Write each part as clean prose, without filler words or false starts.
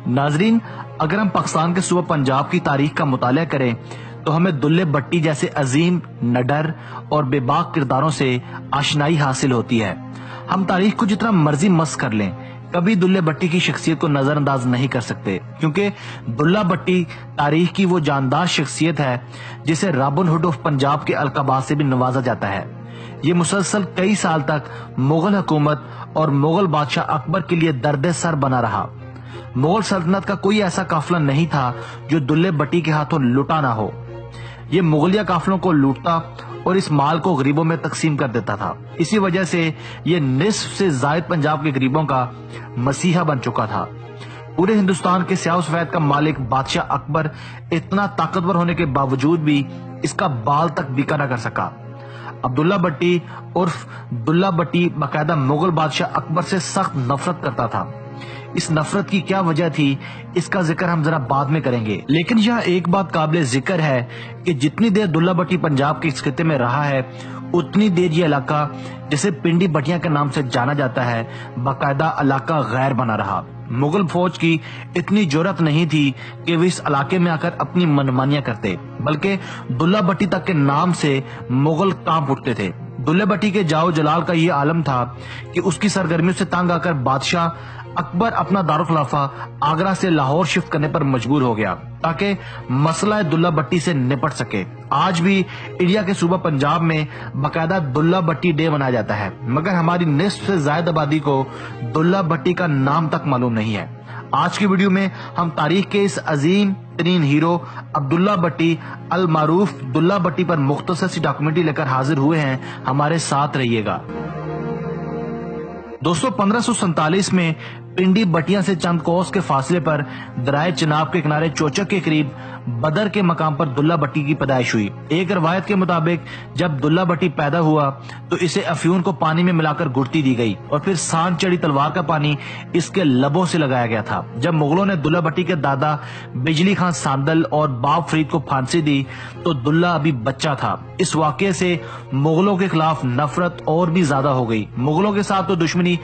ناظرین، اگر ہم پاکستان کے صوبہ پنجاب کی تاریخ کا مطالعہ کریں تو ہمیں دلے بٹی جیسے عظیم، نڈر اور بے باک کرداروں سے آشنائی حاصل ہوتی ہے۔ ہم تاریخ کو جتنا مرضی مسخ کر لیں، کبھی دلے بٹی کی شخصیت کو نظر انداز نہیں کر سکتے، کیونکہ دلہ بٹی تاریخ کی وہ جاندار شخصیت ہے جسے رابن ہوڈ آف پنجاب کے القابات سے بھی نوازا جاتا ہے۔ یہ مسلسل کئی سال تک مغل حکومت اور مغل بادشاہ اکبر کے لیے درد سر بنا رہا۔ مغل سلطنت کا کوئی ایسا قافلہ نہیں تھا جو دلے بٹی کے ہاتھوں لوٹا نہ ہو۔ یہ مغلیہ قافلوں کو لوٹتا اور اس مال کو غریبوں میں تقسیم کر دیتا تھا۔ اسی وجہ سے یہ نصف سے زائد پنجاب کے غریبوں کا مسیحا بن چکا تھا۔ پورے ہندوستان کے سیاہ و سفید کا مالک بادشاہ اکبر اتنا طاقتور ہونے کے باوجود بھی اس کا بال تک بیکا نہ کر سکا۔ عبداللہ بٹی عرف دلہ بٹی باقاعدہ مغل بادشاہ اکبر سے سخت نفرت کرتا تھا۔ اس نفرت کی کیا وجہ تھی، اس کا ذکر ہم ذرا بعد میں کریں گے، لیکن یہاں ایک بات قابل ذکر ہے کہ جتنی دیر دلہ بٹی پنجاب کے اس خطے میں رہا ہے، اتنی دیر یہ علاقہ جسے پنڈی بٹیاں کے نام سے جانا جاتا ہے باقاعدہ علاقہ غیر بنا رہا۔ مغل فوج کی اتنی جرأت نہیں تھی کہ وہ اس علاقے میں آ کر اپنی منمانیاں کرتے، بلکہ دلہ بٹی تک کے نام سے مغل کانپ اٹھتے تھے۔ دلہ بٹی کے جاؤ جلال کا یہ عالم تھا کہ اس کی سرگرمیوں سے تنگ آ کر بادشاہ اکبر اپنا دارالخلافہ آگرہ سے لاہور شفٹ کرنے پر مجبور ہو گیا تاکہ مسئلہ دلہ بٹی سے نپٹ سکے۔ آج بھی انڈیا کے صوبہ پنجاب میں باقاعدہ دلہ بٹی ڈے منایا جاتا ہے، مگر ہماری نصف سے زائد آبادی کو دلہ بٹی کا نام تک معلوم نہیں ہے۔ آج کی ویڈیو میں ہم تاریخ کے اس عظیم ترین ہیرو عبداللہ بٹی المعروف دلہ بٹی پر مختصر سی ڈاکومنٹری لے کر حاضر ہوئے ہیں، ہمارے ساتھ رہیے گا۔ دوستو، 1547 میں پنڈی بٹیاں سے چند کوس کے فاصلے پر درائے چناب کے کنارے چوچک کے قریب بدر کے مقام پر دلہ بٹی کی پیدائش ہوئی۔ ایک روایت کے مطابق جب دلہ بٹی پیدا ہوا تو اسے افیون کو پانی میں ملا کر گڑتی دی گئی اور پھر سان چڑی تلوار کا پانی اس کے لبوں سے لگایا گیا تھا۔ جب مغلوں نے دلہ بٹی کے دادا بجلی خان ساندل اور باب فرید کو پھانسی دی تو دلہ ابھی بچہ تھا۔ اس واقعے سے مغلوں کے خلاف نفرت اور بھی زیادہ ہو گئی۔ مغلوں کے ساتھ تو دشمنی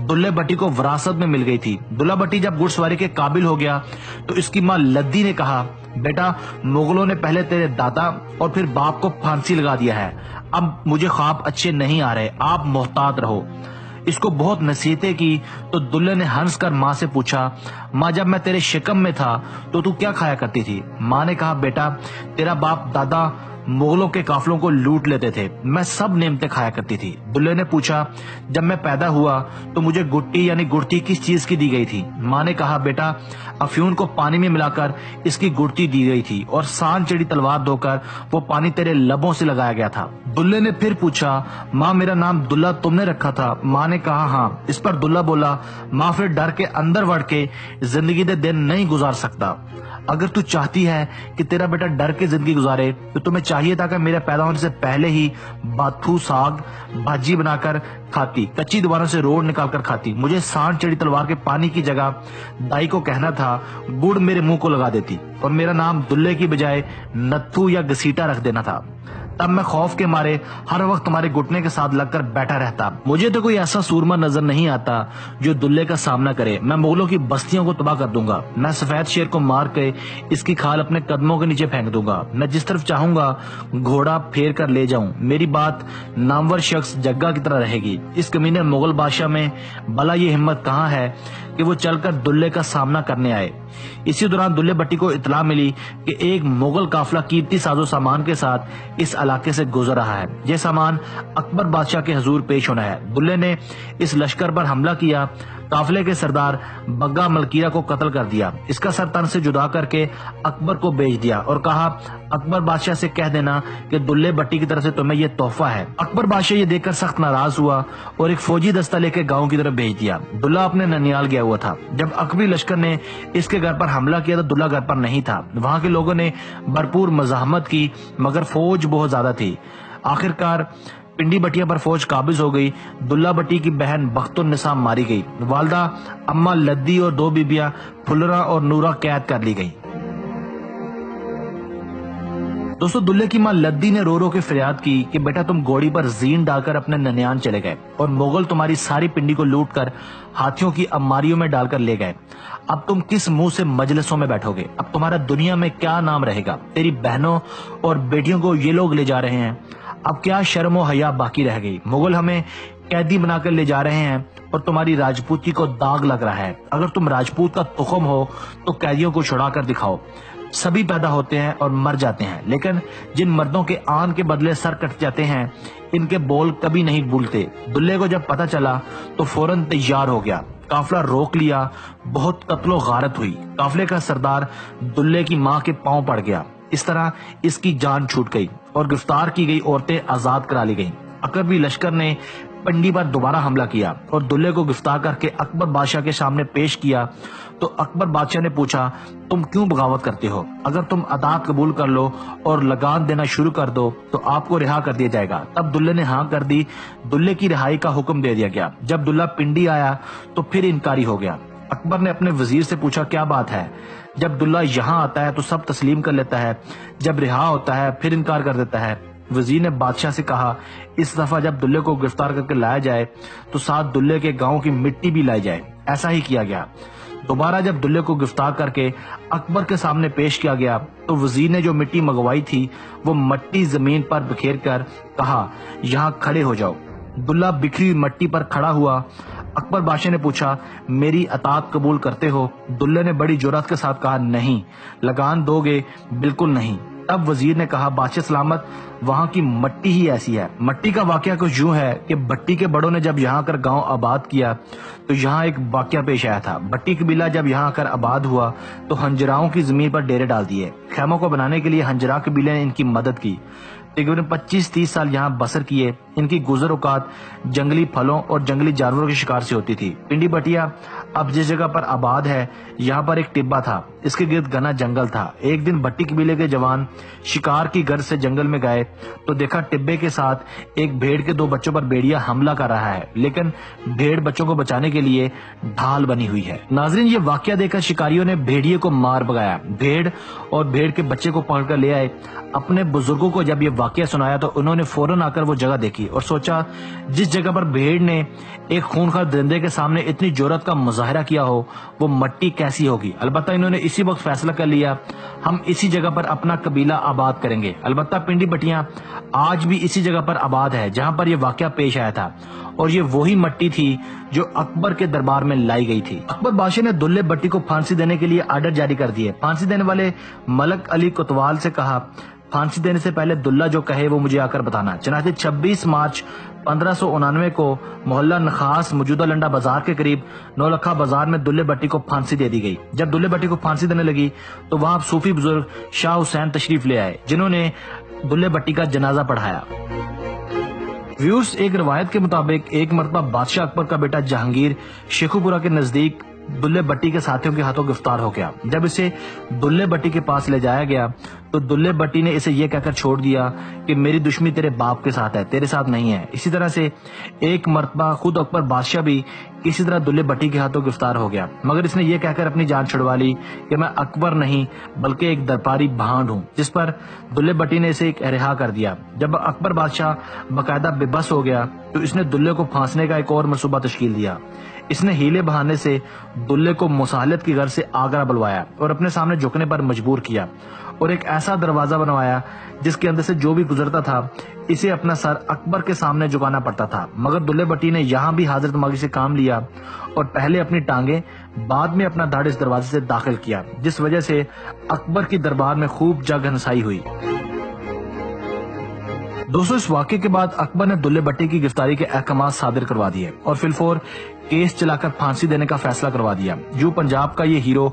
دلہ بٹی کو وراثت میں مل گئی تھی۔ دلہ بٹی جب گھڑ سواری کے قابل ہو گیا تو اس کی ماں لدی نے کہا، بیٹا مغلوں نے پہلے تیرے دادا اور پھر باپ کو پھانسی لگا دیا ہے، اب مجھے خواب اچھے نہیں آ رہے، آپ محتاط رہو۔ اس کو بہت نصیحتیں کی تو دلہ نے ہنس کر ماں سے پوچھا، ماں جب میں تیرے شکم میں تھا تو کیا کھایا کرتی تھی؟ ماں نے کہا، بیٹا تیرا باپ دادا مغلوں کے قافلوں کو لوٹ لیتے تھے، میں سب نعمتیں کھایا کرتی تھی۔ دلہ نے پوچھا، جب میں پیدا ہوا تو مجھے گٹی یعنی گڑتی کس چیز کی دی گئی تھی؟ ماں نے کہا، بیٹا افیون کو پانی میں ملا کر اس کی گڑتی دی گئی تھی اور سان چڑی تلوار دھو کر وہ پانی تیرے لبوں سے لگایا گیا تھا۔ دلہ نے پھر پوچھا، ماں میرا نام دلہ تم نے رکھا تھا؟ ماں نے کہا، ہاں۔ اس پر دلہ بولا، ماں پھر ڈر کے اندر وڑ کے زندگی دے دن نہیں گزار سکتا۔ اگر تو چاہتی ہے کہ تیرا بیٹا ڈر کے زندگی گزارے تو تمہیں چاہیے تھا کہ میرے پیدا ہونے سے پہلے ہی باتھو ساگ بھاجی بنا کر کھاتی، کچی دوباروں سے روڑ نکال کر کھاتی، مجھے سان چڑی تلوار کے پانی کی جگہ دائی کو کہنا تھا گڑ میرے منہ کو لگا دیتی اور میرا نام دلے کی بجائے نتھو یا گسیٹا رکھ دینا تھا، تب میں خوف کے مارے ہر وقت تمہارے گھٹنے کے ساتھ لگ کر بیٹھا رہتا۔ مجھے تو کوئی ایسا سورما نظر نہیں آتا جو دلے کا سامنا کرے۔ میں مغلوں کی بستیوں کو تباہ کر دوں گا، میں سفید شیر کو مار کے اس کی کھال اپنے قدموں کے نیچے پھینک دوں گا، میں جس طرف چاہوں گا گھوڑا پھیر کر لے جاؤں، میری بات نامور شخص جگہ کی طرح رہے گی۔ اس کمینے مغل بادشاہ میں بھلا یہ ہمت کہاں ہے کہ وہ چل کر دلے کا سامنا کرنے آئے۔ اسی دوران دلہ بٹی کو اطلاع ملی کہ ایک مغل قافلہ قیمتی ساز و سامان کے ساتھ اس علاقے سے گزر رہا ہے، یہ سامان اکبر بادشاہ کے حضور پیش ہونا ہے۔ دلہ نے اس لشکر پر حملہ کیا، قافلے کے سردار بگا ملکیرہ کو قتل کر دیا، اس کا سر تن سے جدا کر کے اکبر کو بیچ دیا اور کہا، اکبر بادشاہ سے کہہ دینا کہ دلہ بٹی کی طرف سے تمہیں یہ تحفہ ہے۔ اکبر بادشاہ یہ دیکھ کر سخت ناراض ہوا اور ایک فوجی دستہ لے کے گاؤں کی طرف بھیج دیا۔ دلہ اپنے ننیال گیا ہوا تھا۔ جب اکبری لشکر نے اس کے گھر پر حملہ کیا تو دلہ گھر پر نہیں تھا۔ وہاں کے لوگوں نے بھرپور مزاحمت کی مگر فوج بہت زیادہ تھی۔ آخرکار پنڈی بٹیاں پر فوج قابض ہو گئی۔ دلہ بٹی کی بہن بخت النساء ماری گئی، والدہ اماں لدی اور دو بیبیاں پھلرا اور نورا قید کر لی گئی۔ دوستو دلے کی ماں لدی نے رو رو کے فریاد کی کہ بیٹا تم گھوڑی پر زین ڈال کر اپنے ننیان چلے گئے اور مغل تمہاری ساری پنڈی کو لوٹ کر ہاتھیوں کی اماریوں میں ڈال کر لے گئے. اب تم کس منہ سے مجلسوں میں بیٹھو گے؟ اب تمہارا دنیا میں کیا نام رہے گا؟ تیری بہنوں اور بیٹیوں کو یہ لوگ لے جا رہے ہیں. اب کیا شرم و حیا باقی رہ گئی؟ مغل ہمیں قیدی بنا کر لے جا رہے ہیں اور تمہاری راجپوتی کو داغ لگ رہا ہے. اگر تم راجپوت کا تخم ہو تو قیدیوں کو چھڑا کر دکھاؤ. سبھی پیدا ہوتے ہیں اور مر جاتے ہیں، لیکن جن مردوں کے آن کے بدلے سر کٹ جاتے ہیں ان کے بول کبھی نہیں بھولتے. دلے کو جب پتہ چلا تو فوراً تیار ہو گیا. قافلہ روک لیا. بہت قتل و غارت ہوئی. قافلے کا سردار دلے کی ماں کے پاؤں پڑ گیا. اس طرح اس کی جان چھوٹ گئی اور گرفتار کی گئی عورتیں آزاد کرا لی گئیں. اکبری لشکر نے پنڈی پر دوبارہ حملہ کیا اور دلے کو گرفتار کر کے اکبر بادشاہ کے سامنے پیش کیا تو اکبر بادشاہ نے پوچھا تم کیوں بغاوت کرتے ہو؟ اگر تم اطاعت قبول کر لو اور لگان دینا شروع کر دو تو آپ کو رہا کر دیا جائے گا. تب دلے نے ہاں کر دی. دلے کی رہائی کا حکم دے دیا گیا. جب دلہ پنڈی آیا تو پھر انکاری ہو گیا. اکبر نے اپنے وزیر سے پوچھا کیا بات ہے؟ جب دلہ یہاں آتا ہے تو سب تسلیم کر لیتا ہے، جب رہا ہوتا ہے پھر انکار کر دیتا ہے. وزیر نے بادشاہ سے کہا اس دفعہ جب دلے کو گرفتار کر کے لایا جائے تو ساتھ دلے کے گاؤں کی مٹی بھی لائی جائے. ایسا ہی کیا گیا. دوبارہ جب دلے کو گرفتار کر کے اکبر کے سامنے پیش کیا گیا تو وزیر نے جو مٹی منگوائی تھی وہ مٹی زمین پر بکھیر کر کہا یہاں کھڑے ہو جاؤ. دلہ بکھری ہوئی مٹی پر کھڑا ہوا. اکبر بادشاہ نے پوچھا میری اطاعت قبول کرتے ہو؟ دلے نے بڑی جرأت کے ساتھ کہا نہیں. لگان دو گے؟ بالکل نہیں. تب وزیر نے کہا بادشاہ سلامت وہاں کی مٹی ہی ایسی ہے. مٹی کا واقعہ کچھ یوں ہے کہ بھٹی کے بڑوں نے جب یہاں کر گاؤں آباد کیا تو یہاں ایک واقعہ پیش آیا تھا. بھٹی قبیلہ جب یہاں کر آباد ہوا تو ہنجراؤں کی زمین پر ڈیرے ڈال دیے. خیموں کو بنانے کے لیے ہنجرا قبیلے نے ان کی مدد کی. تقریباً 25-30 سال یہاں بسر کیے. ان کی گزر اوقات جنگلی پھلوں اور جنگلی جانوروں کے شکار سے ہوتی تھی. پنڈی بٹیا اب جس جگہ پر آباد ہے یہاں پر ایک ٹبا تھا. اس کے گرد گھنا جنگل تھا. ایک دن بھٹی قبیلے کے جوان شکار کی غرض سے جنگل میں گئے تو دیکھا ٹبے کے ساتھ ایک بھیڑ کے 2 بچوں پر بھیڑیا حملہ کر رہا ہے، لیکن بھیڑ بچوں کو بچانے کے لیے ڈھال بنی ہوئی ہے. ناظرین یہ واقعہ دیکھ کر شکاریوں نے بھیڑیے کو مار بھگایا. بھیڑ اور بھیڑ کے بچے کو پکڑ کر لے آئے. اپنے بزرگوں کو جب یہ واقعہ سنایا تو انہوں نے فوراً آ کر وہ جگہ دیکھی اور سوچا جس جگہ پر بھیڑ نے ایک خونخوار درندے کے سامنے اتنی جرأت کا مظاہرہ کیا ہو وہ مٹی کیسی ہوگی. البتہ انہوں نے اسی وقت فیصلہ کر لیا ہم اسی جگہ پر اپنا قبیلہ آباد کریں گے. البتہ پنڈی بٹیاں آج بھی اسی جگہ پر آباد ہے جہاں پر یہ واقعہ پیش آیا تھا اور یہ وہی مٹی تھی جو اکبر کے دربار میں لائی گئی تھی. اکبر بادشاہ نے دلے بٹی کو پھانسی دینے کے لیے آرڈر جاری کر دیے. پھانسی دینے والے ملک علی کوتوال سے کہا پھانسی دینے سے پہلے دلہ جو کہے وہ مجھے آ کر بتانا. چنانچہ 26 مارچ 1599 کو محلہ نخاس موجودہ لنڈا بازار کے قریب نولکھا بازار میں دلے بٹی کو پھانسی دے دی گئی. جب دلے بٹی کو پھانسی دینے لگی تو وہاں صوفی بزرگ شاہ حسین تشریف لے آئے جنہوں نے دلے بٹی کا جنازہ پڑھایا. ویورز ایک روایت کے مطابق ایک مرتبہ بادشاہ اکبر کا بیٹا جہانگیر شیخو پورہ کے نزدیک دلے بٹی کے ساتھیوں کے ہاتھوں گرفتار ہو گیا. جب اسے دلے بٹی کے پاس لے جایا گیا تو دلے بٹی نے اسے یہ کہہ کر چھوڑ دیا کہ میری دشمنی تیرے باپ کے ساتھ ہے، تیرے ساتھ نہیں ہے. اسی طرح سے ایک مرتبہ خود اکبر بادشاہ بھی اسی طرح دلے بٹی کے ہاتھوں گرفتار ہو گیا، مگر اس نے یہ کہہ کر اپنی جان چھڑوا لی کہ میں اکبر نہیں بلکہ ایک درباری بھانڈ ہوں، جس پر دلے بٹی نے اسے رہا کر دیا. جب اکبر بادشاہ باقاعدہ بے بس ہو گیا تو اس نے دلے کو پھانسنے کا ایک اور منصوبہ تشکیل دیا. اس نے ہیلے بہانے سے دلے کو مصالحت کی غرض سے آگرہ بلوایا اور اپنے سامنے جھکنے پر مجبور کیا اور ایک ایسا دروازہ بنوایا جس کے اندر سے جو بھی گزرتا تھا اسے اپنا سر اکبر کے سامنے جھکانا پڑتا تھا. مگر دلے بٹی نے یہاں بھی حاضر دماغی سے کام لیا اور پہلے اپنی ٹانگیں بعد میں اپنا دھڑ اس دروازے سے داخل کیا، جس وجہ سے اکبر کی دربار میں خوب جگ ہنسائی ہوئی. دوستو اس واقعے کے بعد اکبر نے دلے بٹی کی گرفتاری کے احکامات صادر کروا دیے اور فی الفور کیس چلا کر پھانسی دینے کا فیصلہ کروا دیا. یوں پنجاب کا یہ ہیرو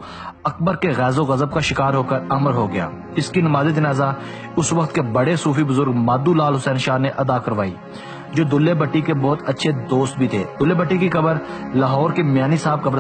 اکبر کے غیظ و غضب کا شکار ہو کر امر ہو گیا. اس کی نماز جنازہ اس وقت کے بڑے صوفی بزرگ مادو لال حسین شاہ نے ادا کروائی جو دلے بٹی کے بہت اچھے دوست بھی تھے. دلے بٹی کی قبر لاہور کے میانی صاحب قبر